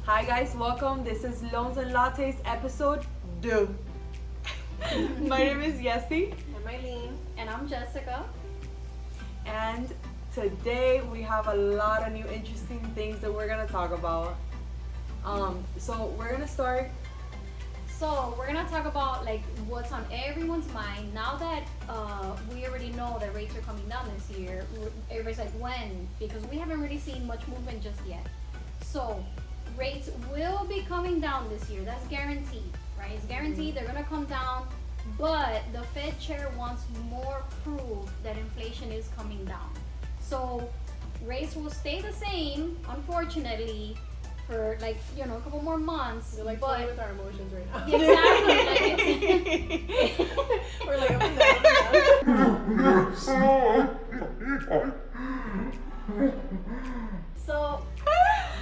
Hi guys, welcome. This is Loans and Lattes episode 2. My name is Yessie. I'm Eileen. And I'm Jessica. And today we have a lot of new interesting things that we're gonna talk about. So we're gonna start. So we're gonna talk about like what's on everyone's mind now that we already know that rates are coming down this year. Everybody's like, when? Because we haven't really seen much movement just yet. So rates will be coming down this year. That's guaranteed, right? It's guaranteed they're gonna come down. But the Fed chair wants more proof that inflation is coming down. So rates will stay the same, unfortunately, for like, a couple more months. We're like but playing with our emotions right now. exactly, like it's We're like up and down, so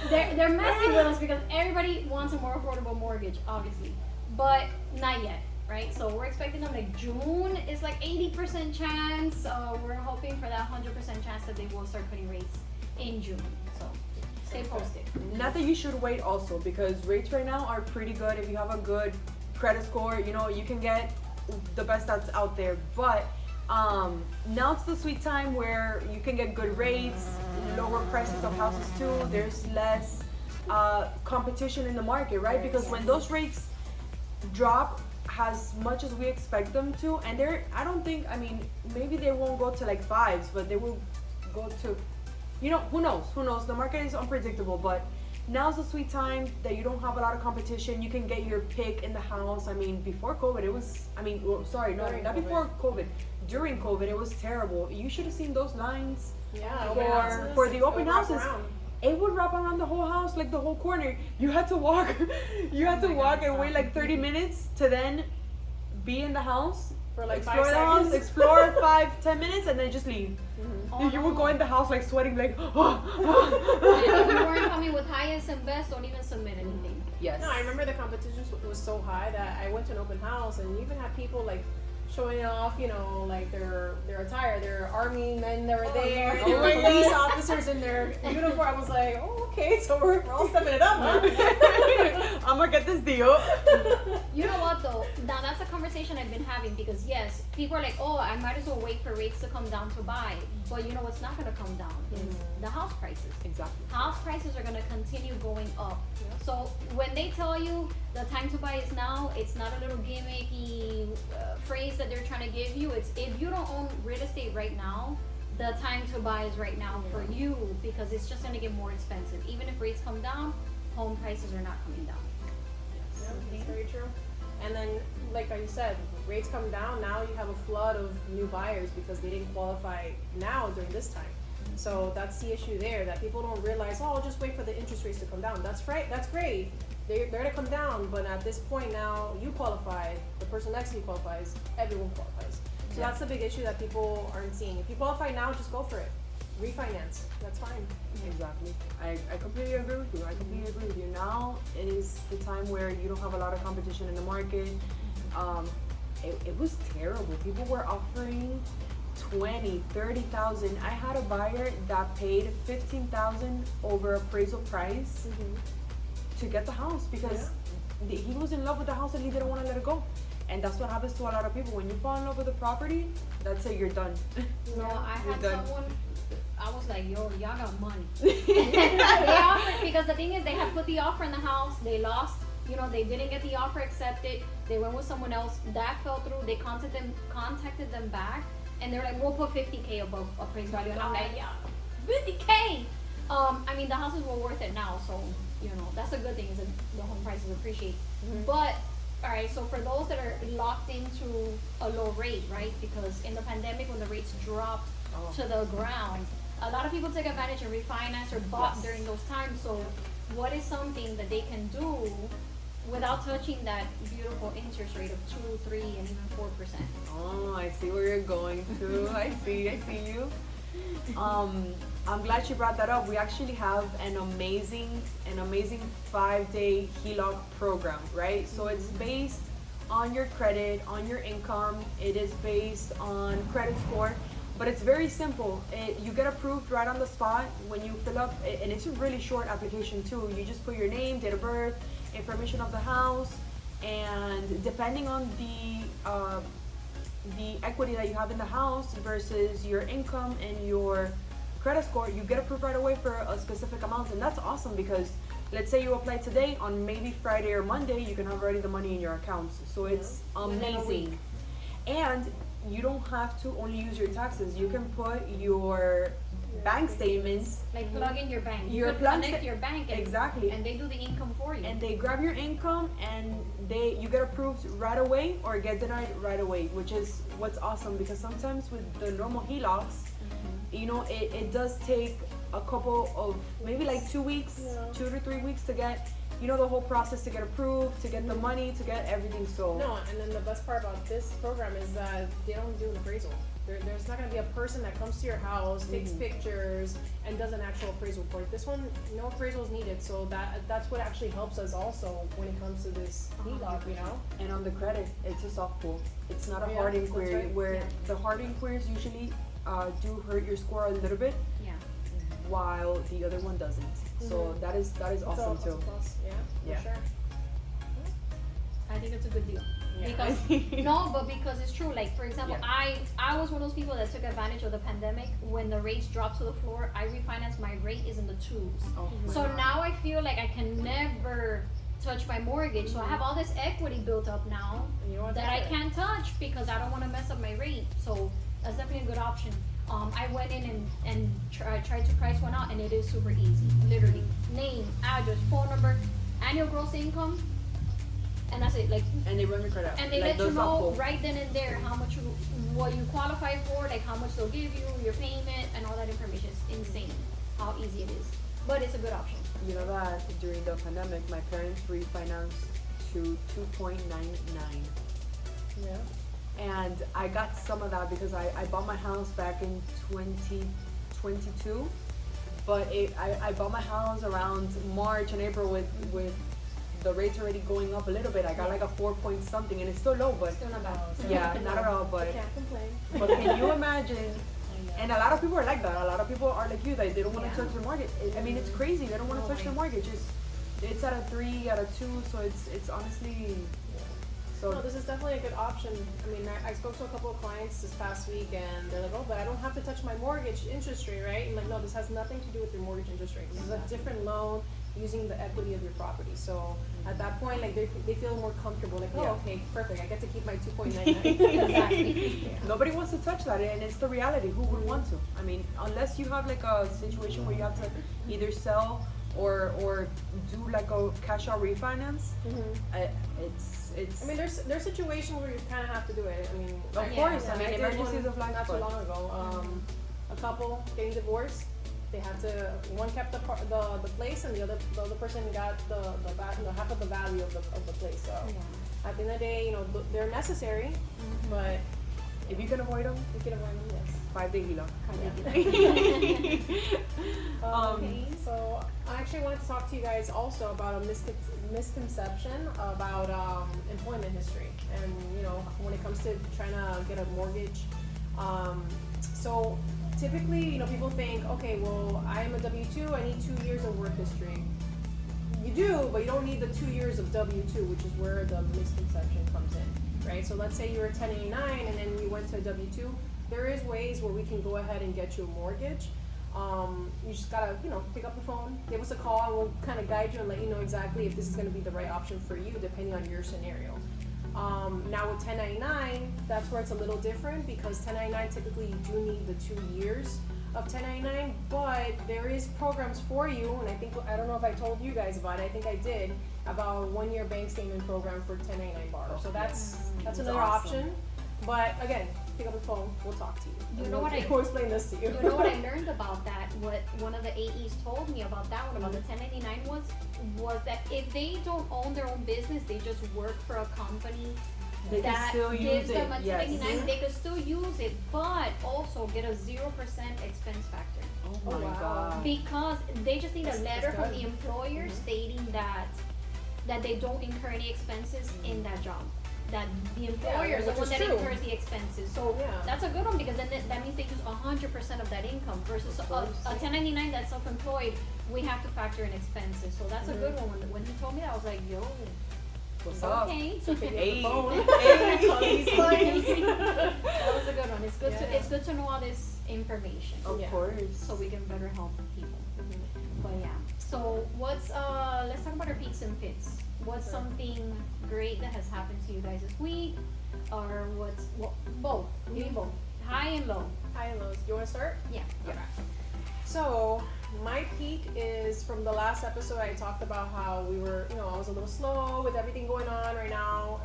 they're messing with us because everybody wants a more affordable mortgage, obviously, but not yet, right? So we're expecting them like June is like 80% chance. We're hoping for that 100% chance that they will start cutting rates in June. So stay posted. Not that you should wait also, because rates right now are pretty good. If you have a good credit score, you can get the best that's out there. But now it's the sweet time where you can get good rates, lower prices of houses too. There's less competition in the market, right? Because when those rates drop as much as we expect them to, and maybe they won't go to like fives, but they will go to, who knows? The market is unpredictable, but now's the sweet time that you don't have a lot of competition. You can get your pick in the house. Before COVID, before COVID. During COVID, it was terrible. You should have seen those lines for the open houses. It would wrap around the whole house, like the whole corner. You had to walk. And wait like 30 minutes to then be in the house. For like explore 5 the house, seconds. explore 5-10 minutes, and then just leave. Mm-hmm. You would go in the house like sweating, like. And if you weren't coming with highest and best, don't even submit anything. Yes. No, I remember the competition was so high that I went to an open house and you even had people like showing off, like their attire, their army men that were there, Oh my police God. officers in their uniform. I was like, oh, okay, so we're all stepping it up, huh? I'm gonna get this deal. You know what though? Now that's a conversation I've been having because yes, people are like, oh, I might as well wait for rates to come down to buy. But you know what's not going to come down is the house prices. Exactly. House prices are going to continue going up. Yeah. So when they tell you the time to buy is now, it's not a little gimmicky phrase that they're trying to give you. It's if you don't own real estate right now, the time to buy is right now for you because it's just going to get more expensive. Even if rates come down, home prices are not coming down. Yeah, that's very true. And then, like you said, rates come down. Now you have a flood of new buyers because they didn't qualify now during this time. So that's the issue there, that people don't realize, oh, I'll just wait for the interest rates to come down. That's right. That's great. They're going to come down. But at this point now, you qualify. The person next to you qualifies. Everyone qualifies. So that's the big issue that people aren't seeing. If you qualify now, just go for it. Refinance. That's fine. Exactly. I completely agree with you. Now it is the time where you don't have a lot of competition in the market. It was terrible. People were offering 20, 30,000. I had a buyer that paid 15,000 over appraisal price to get the house because he was in love with the house and he didn't want to let it go. And that's what happens to a lot of people. When you fall in love with a property, that's it, you're done. No, I had done. someone, I was like, yo, y'all got money. They offered, because the thing is, they had put the offer in the house, they lost, they didn't get the offer accepted, they went with someone else, that fell through, they contacted them back, and they're like, we'll put 50K above appraised value, and I'm like, yeah, 50K! The houses were worth it now, so, that's a good thing, is that the home prices appreciate. But, alright, so for those that are locked into a low rate, right, because in the pandemic when the rates dropped to the ground, a lot of people take advantage and refinance or bought during those times. So what is something that they can do without touching that beautiful interest rate of 2, 3, and even 4%? Oh, I see where you're going to. I see you. I'm glad you brought that up. We actually have an amazing 5-day HELOC program, right? So it's based on your credit, on your income. It is based on credit score. But it's very simple. You get approved right on the spot when you fill up, and it's a really short application too. You just put your name, date of birth, information of the house, and depending on the equity that you have in the house versus your income and your credit score, you get approved right away for a specific amount. And that's awesome because let's say you apply today, on maybe Friday or Monday you can have already the money in your accounts. So it's Within a week. amazing. And you don't have to only use your taxes. You can put your bank statements, Like plug in your bank. Your You could plug connect sta- your bank and, exactly. and they do the income for you. and they grab your income and you get approved right away or get denied right away, which is what's awesome because sometimes with the normal HELOCs, it does take a couple of maybe like 2 weeks, Yeah. 2 to 3 weeks to get the whole process to get approved, to get the money, to get everything. So No, and then the best part about this program is that they don't do an appraisal. There's not going to be a person that comes to your house, takes pictures, and does an actual appraisal report. This one, no appraisal is needed, so that's what actually helps us also when it comes to this HELOC. and on the credit, it's a soft pull. It's not a Yeah, hard that's inquiry right. where Yeah. the hard inquiries usually do hurt your score a little bit, yeah. while the other one doesn't. So Mhm. that is awesome too. Plus. Yeah, Yeah. for sure. I think it's a good deal. Yeah. Because no, but because it's true. Like for example, Yeah. I was one of those people that took advantage of the pandemic when the rates dropped to the floor. I refinanced. My rate is in the twos. Oh my So God. now I feel like I can never touch my mortgage. So I have all this equity built up now And you don't that I touch it. can't touch because I don't want to mess up my rate. So that's definitely a good option. I went in and tried to price one out, and it is super easy. Literally, name, address, phone number, annual gross income, and that's it. Like, And they run your credit. and they like let you the soft know pull. right then and there what you qualify for, like how much they'll give you, your payment, and all that information. It's insane how easy it is, but it's a good option. You know that during the pandemic, my parents refinanced to 2.99. Yeah. And I got some of that because I bought my house back in 2022, but I bought my house around March and April with the rates already going up a little bit. I got like a 4 point something, and it's still low, but Still not bad. yeah, not at all. I But can't complain. but can you imagine? And a lot of people are like that. A lot of people are like you, that they don't want to Yeah. touch their mortgage. I mean, it's crazy. They don't want to touch their mortgage. It's at a 3, at a 2, so it's honestly so. No, this is definitely a good option. I mean, I spoke to a couple of clients this past week, and they're like, "Oh, but I don't have to touch my mortgage interest rate, right?" And like, no, this has nothing to do with your mortgage interest rate. This is a different loan using the equity of your property. So at that point, like they feel more comfortable. Like, oh, Yeah. okay, perfect. I get to keep my 2.99. Exactly. Nobody wants to touch that, and it's the reality. Who would want to? I mean, unless you have like a situation where you have to either sell or do like a cash out refinance. It's. I mean, there's situations where you kind of have to do it. I mean, Of course, I mean, did emergencies one of life, not too but- long ago. A couple getting divorced. They had to. One kept the place, and the other person got the half of the value of the place. So at the end of the day, they're necessary, but If you can avoid them, we can avoid them. Yes. 5-day HELOC. Okay. So I actually wanted to talk to you guys also about a misconception about employment history, and when it comes to trying to get a mortgage. So typically, people think, okay, well, I am a W-2, I need 2 years of work history. You do, but you don't need the 2 years of W-2, which is where the misconception comes in, right? So let's say you're a 1099 and then you went to a W-2. There is ways where we can go ahead and get you a mortgage. You just gotta, pick up the phone, give us a call, and we'll kind of guide you and let you know exactly if this is gonna be the right option for you, depending on your scenario. Now with 1099, that's where it's a little different, because 1099 typically you do need the 2 years of 1099, but there is programs for you, and I don't know if I told you guys about it, I think I did, about a 1-year bank statement program for 1099 borrowers. So that's another awesome. option. But again, pick up the phone, we'll talk to you. You And know what we'll explain this to you. You know what I learned about that? What one of the AEs told me about that one, about the 1099 was that if they don't own their own business, they just work for a company They can that still gives use them it. a Yes. 1099, they could still use it, but also get a 0% expense factor. Oh Oh, my wow. god. Because they just need a That's letter from good. the employer stating that they don't incur any expenses in that job. that the employer is the which one is that true. incurs the expenses. So Yeah. that's a good one because then that means they use 100% of that income versus a 1099 that's self-employed. We have to factor in expenses. So that's a good one. When he told me that, I was like, yo, What's up? okay. So picking up Hey. the phone. Hey. Calling these clients. That was a good one. It's good Yeah. it's good to know all this information Of Yeah. course. so we can better help people. But yeah. So what's let's talk about our peaks and pits. What's Sure. something great that has happened to you guys this week? Or both. Give me both. High and low. High and lows. You want to start? Yeah. Okay. So my peak is from the last episode. I talked about how we were, I was a little slow with everything going on right now.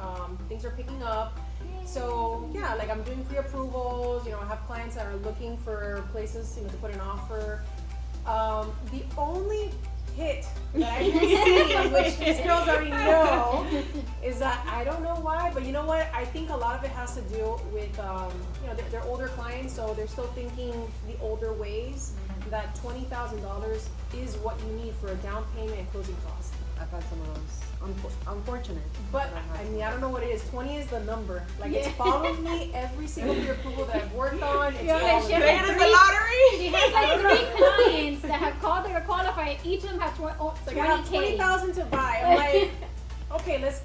Things are picking up. So yeah, like I'm doing pre-approvals. I have clients that are looking for places, to put an offer. The only hit that I've been seeing, which these girls already know, is that I don't know why, but you know what? I think a lot of it has to do with, they're older clients, so they're still thinking the older ways. That $20,000 is what you need for a down payment and closing costs. I've had some of those. Unfortunate. But I've had I some. mean, I don't know what it is. 20 is the number. Like it's Yeah. followed me every single pre-approval that I've worked on. It's You're like, followed she me. has Playing in three- the lottery? She has like 3 clients that have called that are qualified. Each of them have 20K. Like I have 20,000 to buy. I'm like, okay, let's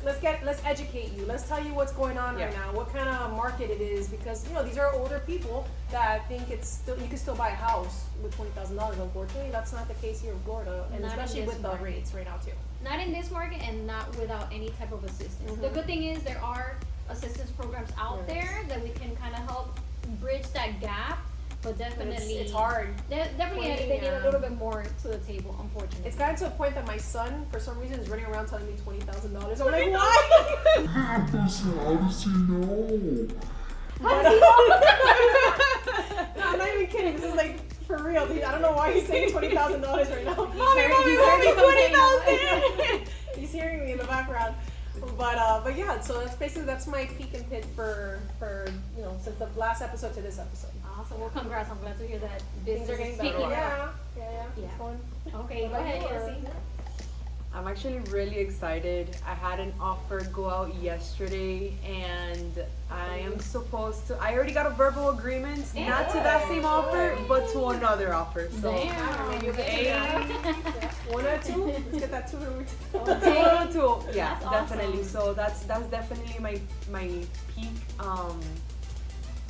educate you. Let's tell you what's going on right Yeah. now. What kind of market it is, because these are older people that think you can still buy a house with $20,000. Unfortunately, that's not the case here in Florida, and Not in especially this with the market. rates right now too. Not in this market and not without any type of assistance. The Mhm. good thing is there are assistance programs out Yes. there that we can kind of help bridge that gap, but But definitely it's hard. Definitely Pointing, they need a yeah. little bit more to the table, unfortunately. It's gotten to a point that my son, for some reason, is running around telling me $20,000. I'm like, why? How does he know? But, no, I'm not even kidding. This is like for real, dude. I don't know why he's saying $20,000 right now. Mommy, he's mommy, already 20,000! He's hearing me in the background. But yeah, so that's my peak and pit for since the last episode to this episode. Awesome. Well, congrats. I'm glad to hear that Things business are is getting picking better. up. Yeah. Yeah. It's going. Okay, go What ahead, about Yessie. yours? I'm actually really excited. I had an offer go out yesterday, and I am supposed to. I already got a verbal agreement, not to that same offer, but to another offer. So Damn. Maybe you'll get Hey. Yeah. One or two. Let's get that two. Yeah, That's definitely. awesome. So that's definitely my peak.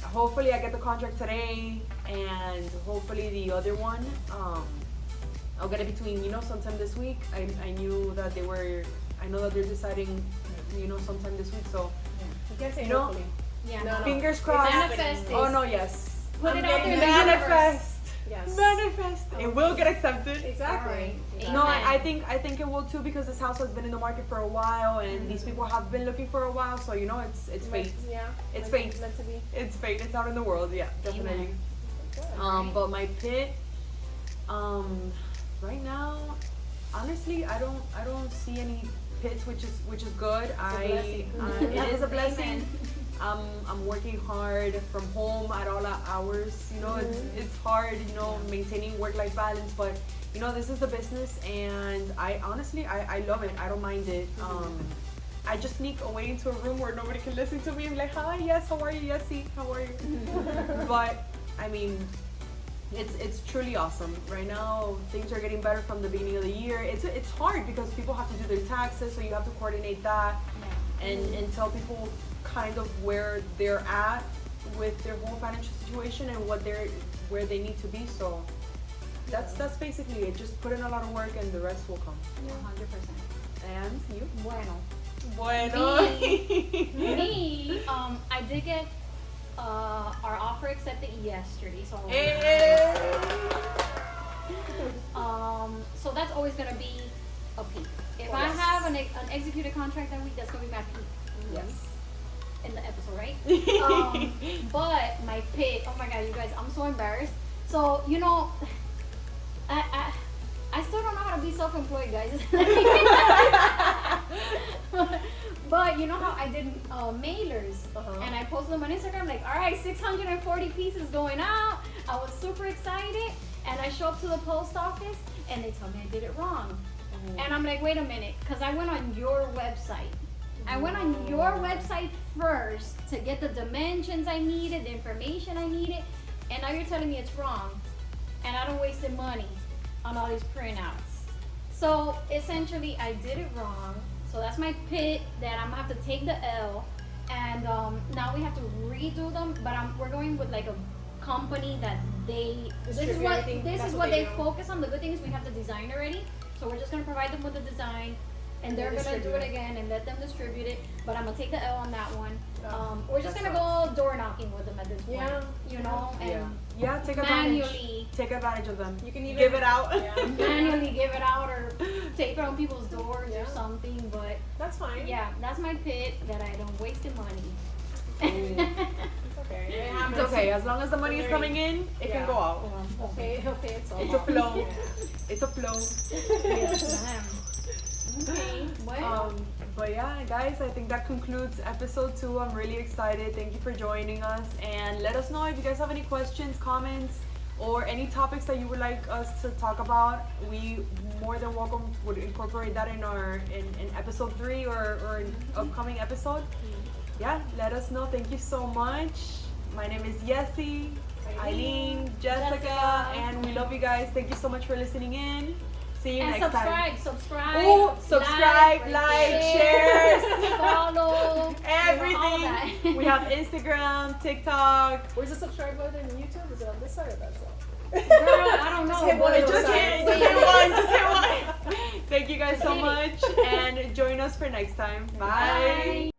Hopefully I get the contract today, and hopefully the other one, I'll get it between sometime this week. I knew that I know that they're deciding sometime this week. So You can't say You know, hopefully. Yeah. No, no. fingers crossed. Manifest Oh is- no, yes. Put it I'm out there in getting the universe. Manifest. Yes. Manifest. It will get accepted. Exactly. Alright. No, Amen. I think it will too, because this house has been in the market for a while, and these people have been looking for a while. So it's fate. Yeah. It's meant- fate. Meant to be. It's fate. It's out in the world. Yeah, definitely. Amen. But my pit, right now, honestly, I don't see any pits, which is good. blessing. It is a Amen. blessing. I'm working hard from home at all hours. It's hard, maintaining work-life balance, but this is the business, and I honestly I love it. I don't mind it. I just sneak away into a room where nobody can listen to me and be like, hi, yes, how are you? Yessie, how are you? But I mean, it's truly awesome. Right now, things are getting better from the beginning of the year. It's hard because people have to do their taxes, so you have to coordinate that and tell people kind of where they're at with their whole financial situation and where they need to be. So that's basically it. Just put in a lot of work and the rest will come. 100%. And you? Bueno. Me, I did get our offer accepted yesterday, so so that's always gonna be a peak. If I have an executed contract that week, that's gonna be my peak. Yes. In the episode, right? But my pit, oh my god, you guys, I'm so embarrassed. So I still don't know how to be self-employed, guys. But you know how I did mailers, and I posted them on Instagram like, all right, 640 pieces going out. I was super excited, and I show up to the post office, and they tell me I did it wrong. And I'm like, wait a minute, because I went on your website, I went on your website first to get the dimensions I needed, the information I needed, and now you're telling me it's wrong. And I don't wasted money on all these printouts. So essentially I did it wrong. So that's my pit that I'm gonna have to take the L. And now we have to redo them, but we're going with like a company that this is what they focus on. The good thing is we have the design already, so we're just gonna provide them with the design, and they're gonna do it again and let them distribute it. But I'm gonna take the L on that one. We're just gonna go door knocking with them at this point. Yeah. You know, and Yeah, take advantage. manually Take advantage of them. You can even Give it out. manually give it out or take it on people's doors or Yeah. something. But That's fine. yeah, that's my pit that I don't waste the money. It's okay. It happens. It's okay, as long as the money is coming in, it can Yeah. go out. He'll pay itself. It's a flow. Yeah. It's a flow. Yes, ma'am. Okay, well. But yeah, guys, I think that concludes episode 2. I'm really excited. Thank you for joining us. And let us know if you guys have any questions, comments, or any topics that you would like us to talk about. We more than welcome would incorporate that in in episode 3 or an upcoming episode. Yeah, let us know. Thank you so much. My name is Yessie, Eileen, Jessica, and we love you guys. Thank you so much for listening in. See you And next time. subscribe, Ooh, subscribe, like, share, follow, everything. all that. We have Instagram, TikTok. Where's the subscribe button on YouTube? Is it on this side or that side? Girl, I don't know. Just hit one of those Just sides. hit one, just hit one. Thank you guys so much, and join us for next time. Bye. Bye.